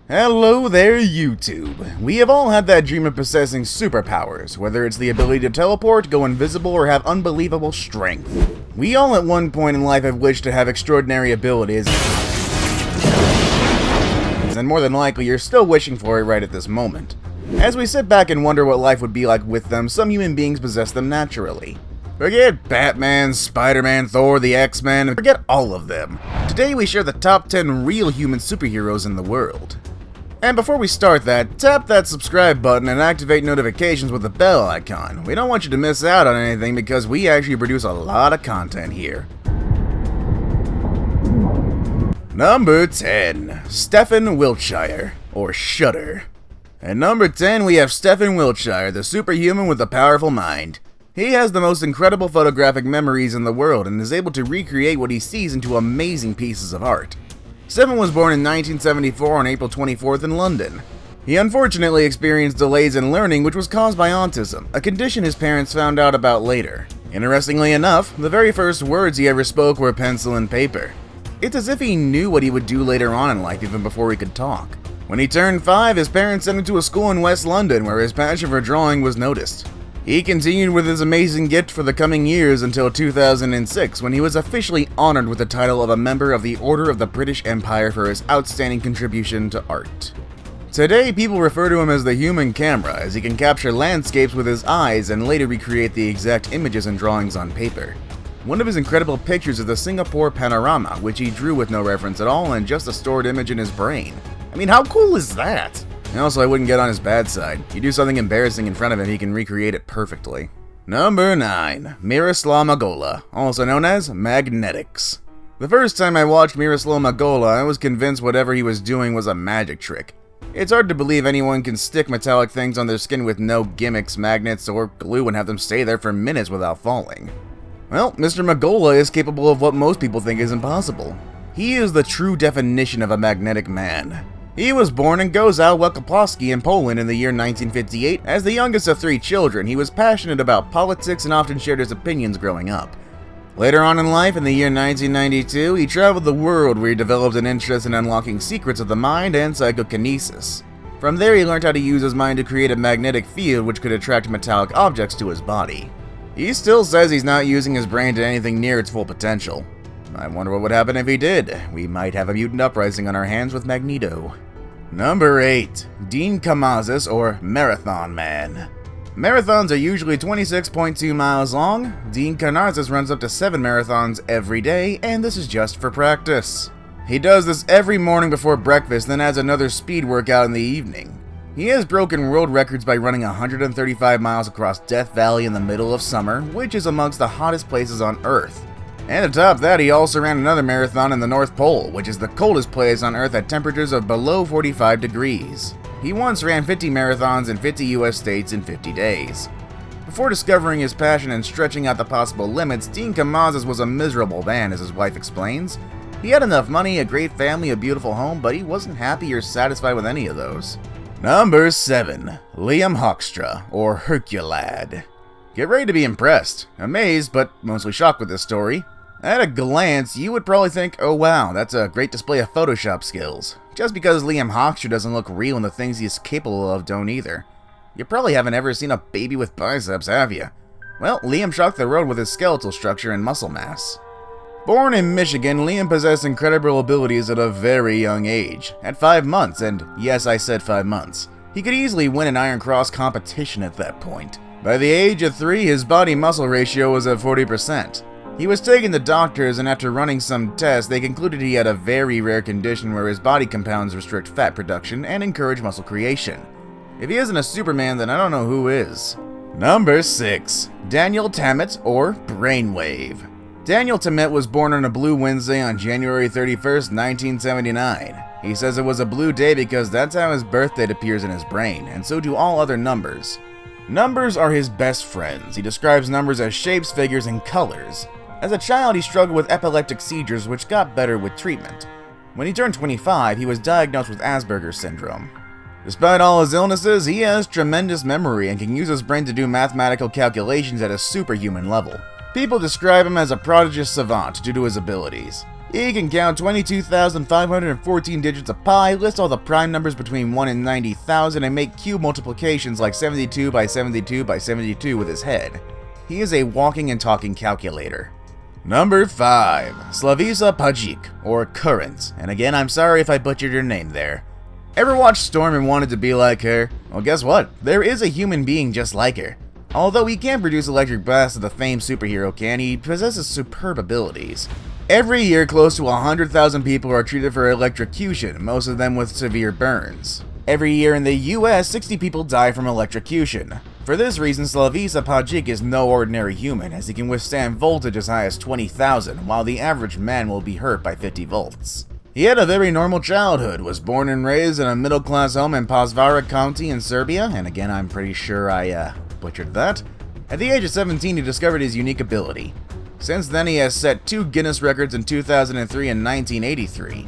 Hello there, YouTube. We have all had that dream of possessing superpowers, whether it's the ability to teleport, go invisible, or have unbelievable strength. We all at one point in life have wished to have extraordinary abilities, and more than likely you're still wishing for it right at this moment. As we sit back and wonder what life would be like with them, some human beings possess them naturally. Forget Batman, Spider-Man, Thor, the X-Men, and forget all of them. Today we share the top 10 real human superheroes in the world. And before we start that, tap that subscribe button and activate notifications with the bell icon. We don't want you to miss out on anything because we actually produce a lot of content here. Number 10. Stephan Wiltshire, or Shudder. At number 10 we have Stephan Wiltshire, the superhuman with a powerful mind. He has the most incredible photographic memories in the world and is able to recreate what he sees into amazing pieces of art. Stephan was born in 1974 on April 24th in London. He unfortunately experienced delays in learning, which was caused by autism, a condition his parents found out about later. Interestingly enough, the very first words he ever spoke were pencil and paper. It's as if he knew what he would do later on in life even before he could talk. When he turned 5, his parents sent him to a school in West London where his passion for drawing was noticed. He continued with his amazing gift for the coming years until 2006, when he was officially honored with the title of a member of the Order of the British Empire for his outstanding contribution to art. Today, people refer to him as the human camera, as he can capture landscapes with his eyes and later recreate the exact images and drawings on paper. One of his incredible pictures is the Singapore panorama, which he drew with no reference at all and just a stored image in his brain. I mean, how cool is that? And also, I wouldn't get on his bad side. You do something embarrassing in front of him, he can recreate it perfectly. Number 9. Miroslaw Macola, also known as Magnetics. The first time I watched Miroslaw Macola, I was convinced whatever he was doing was a magic trick. It's hard to believe anyone can stick metallic things on their skin with no gimmicks, magnets, or glue and have them stay there for minutes without falling. Well, Mr. Macola is capable of what most people think is impossible. He is the true definition of a magnetic man. He was born in Gorzów Wielkopolski in Poland in the year 1958. As the youngest of 3 children, he was passionate about politics and often shared his opinions growing up. Later on in life, in the year 1992, he traveled the world where he developed an interest in unlocking secrets of the mind and psychokinesis. From there, he learned how to use his mind to create a magnetic field which could attract metallic objects to his body. He still says he's not using his brain to anything near its full potential. I wonder what would happen if he did. We might have a mutant uprising on our hands with Magneto. Number 8. Dean Karnazes, or Marathon Man. Marathons are usually 26.2 miles long. Dean Karnazes runs up to 7 marathons every day, and this is just for practice. He does this every morning before breakfast, then adds another speed workout in the evening. He has broken world records by running 135 miles across Death Valley in the middle of summer, which is amongst the hottest places on Earth. And atop that, he also ran another marathon in the North Pole, which is the coldest place on Earth at temperatures of below 45 degrees. He once ran 50 marathons in 50 US states in 50 days. Before discovering his passion and stretching out the possible limits, Dean Karnazes was a miserable man, as his wife explains. He had enough money, a great family, a beautiful home, but he wasn't happy or satisfied with any of those. Number 7. Liam Hoekstra, or Herculad. Get ready to be impressed, amazed, but mostly shocked with this story. At a glance, you would probably think, oh wow, that's a great display of Photoshop skills. Just because Liam Hoekstra doesn't look real and the things he is capable of don't either. You probably haven't ever seen a baby with biceps, have you? Well, Liam shocked the world with his skeletal structure and muscle mass. Born in Michigan, Liam possessed incredible abilities at a very young age. At 5 months, and yes, I said 5 months, he could easily win an Iron Cross competition at that point. By the age of 3, his body muscle ratio was at 40%. He was taken to doctors, and after running some tests, they concluded he had a very rare condition where his body compounds restrict fat production and encourage muscle creation. If he isn't a Superman, then I don't know who is. Number 6. Daniel Tammet, or Brainwave. Daniel Tammet was born on a blue Wednesday on January 31st, 1979. He says it was a blue day because that's how his birth date appears in his brain, and so do all other numbers. Numbers are his best friends. He describes numbers as shapes, figures, and colors. As a child, he struggled with epileptic seizures, which got better with treatment. When he turned 25, he was diagnosed with Asperger's syndrome. Despite all his illnesses, he has tremendous memory and can use his brain to do mathematical calculations at a superhuman level. People describe him as a prodigious savant due to his abilities. He can count 22,514 digits of pi, list all the prime numbers between 1 and 90,000, and make cube multiplications like 72 by 72 by 72 with his head. He is a walking and talking calculator. Number 5. Slava Prajak, or Current, and again, I'm sorry if I butchered your name there. Ever watched Storm and wanted to be like her? Well, guess what? There is a human being just like her. Although he can't produce electric blasts as the famed superhero can, he possesses superb abilities. Every year, close to 100,000 people are treated for electrocution, most of them with severe burns. Every year in the US, 60 people die from electrocution. For this reason, Slava Prajak is no ordinary human, as he can withstand voltage as high as 20,000, while the average man will be hurt by 50 volts. He had a very normal childhood, was born and raised in a middle-class home in Pasvara County in Serbia, and again, I'm pretty sure I butchered that. At the age of 17, he discovered his unique ability. Since then, he has set 2 Guinness records in 2003 and 1983.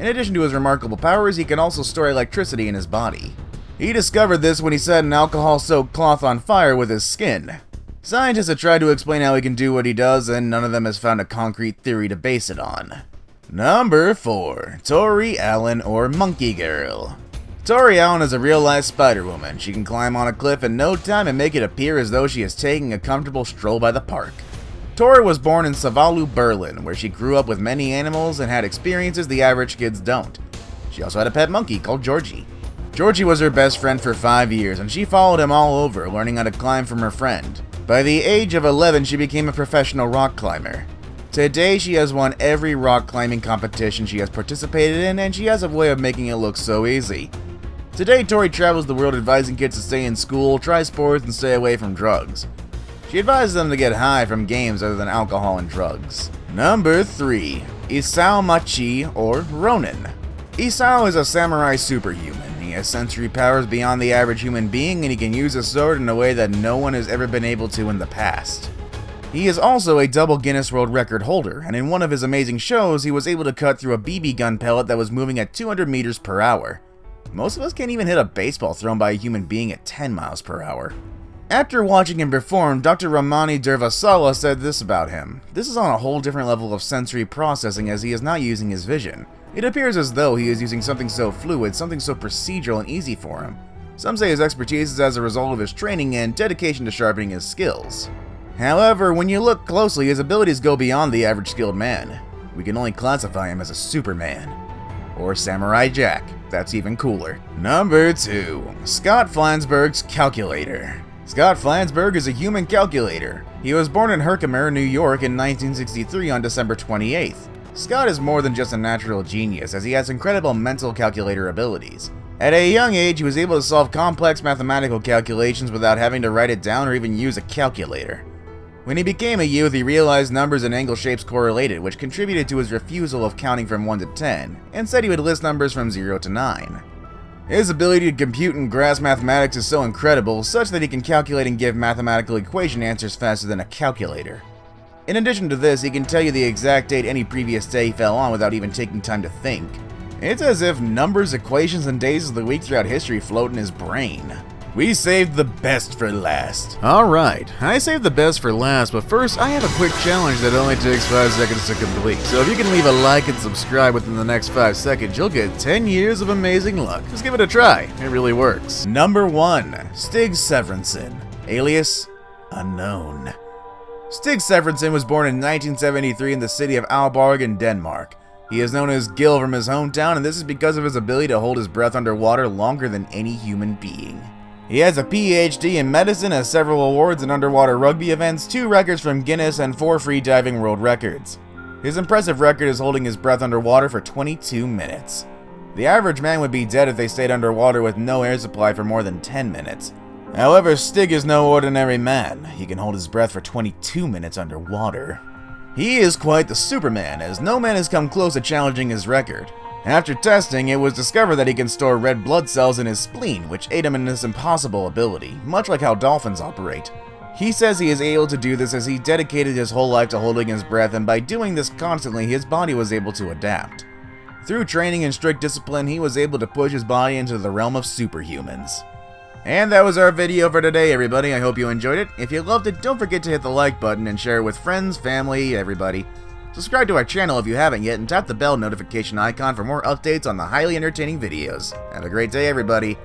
In addition to his remarkable powers, he can also store electricity in his body. He discovered this when he set an alcohol-soaked cloth on fire with his skin. Scientists have tried to explain how he can do what he does, and none of them has found a concrete theory to base it on. Number 4. Tori Allen, or Monkey Girl. Tori Allen is a real-life Spider-Woman. She can climb on a cliff in no time and make it appear as though she is taking a comfortable stroll by the park. Tori was born in Savalu, Berlin, where she grew up with many animals and had experiences the average kids don't. She also had a pet monkey called Georgie. Georgie was her best friend for 5 years, and she followed him all over, learning how to climb from her friend. By the age of 11, she became a professional rock climber. Today, she has won every rock climbing competition she has participated in, and she has a way of making it look so easy. Today, Tori travels the world advising kids to stay in school, try sports, and stay away from drugs. She advises them to get high from games other than alcohol and drugs. Number 3. Salma Chi, or Ronin. Isao is a samurai superhuman. He has sensory powers beyond the average human being, and he can use a sword in a way that no one has ever been able to in the past. He is also a double Guinness World Record holder, and in one of his amazing shows, he was able to cut through a BB gun pellet that was moving at 200 meters per hour. Most of us can't even hit a baseball thrown by a human being at 10 miles per hour. After watching him perform, Dr. Ramani Dervasala said this about him. This is on a whole different level of sensory processing, as he is not using his vision. It appears as though he is using something so fluid, something so procedural and easy for him. Some say his expertise is as a result of his training and dedication to sharpening his skills. However, when you look closely, his abilities go beyond the average skilled man. We can only classify him as a Superman. Or Samurai Jack. That's even cooler. Number 2. Scott Flansburgh's Calculator. Scott Flansburgh is a human calculator. He was born in Herkimer, New York in 1963 on December 28th. Scott is more than just a natural genius, as he has incredible mental calculator abilities. At a young age, he was able to solve complex mathematical calculations without having to write it down or even use a calculator. When he became a youth, he realized numbers and angle shapes correlated, which contributed to his refusal of counting from 1 to 10, and said he would list numbers from 0 to 9. His ability to compute and grasp mathematics is so incredible, such that he can calculate and give mathematical equation answers faster than a calculator. In addition to this, he can tell you the exact date any previous day he fell on without even taking time to think. It's as if numbers, equations, and days of the week throughout history float in his brain. We saved the best for last. Alright, I saved the best for last, but first I have a quick challenge that only takes 5 seconds to complete. So if you can leave a like and subscribe within the next 5 seconds, you'll get 10 years of amazing luck. Just give it a try, it really works. Number 1. Stig Severinsen, alias Unknown. Stig Severinsen was born in 1973 in the city of Aalborg in Denmark. He is known as Gil from his hometown, and this is because of his ability to hold his breath underwater longer than any human being. He has a PhD in medicine, has several awards in underwater rugby events, 2 records from Guinness, and 4 free diving world records. His impressive record is holding his breath underwater for 22 minutes. The average man would be dead if they stayed underwater with no air supply for more than 10 minutes. However, Stig is no ordinary man. He can hold his breath for 22 minutes underwater. He is quite the Superman, as no man has come close to challenging his record. After testing, it was discovered that he can store red blood cells in his spleen, which aid him in this impossible ability, much like how dolphins operate. He says he is able to do this as he dedicated his whole life to holding his breath, and by doing this constantly, his body was able to adapt. Through training and strict discipline, he was able to push his body into the realm of superhumans. And that was our video for today, everybody. I hope you enjoyed it. If you loved it, don't forget to hit the like button and share it with friends, family, everybody. Subscribe to our channel if you haven't yet, and tap the bell notification icon for more updates on the highly entertaining videos. Have a great day, everybody.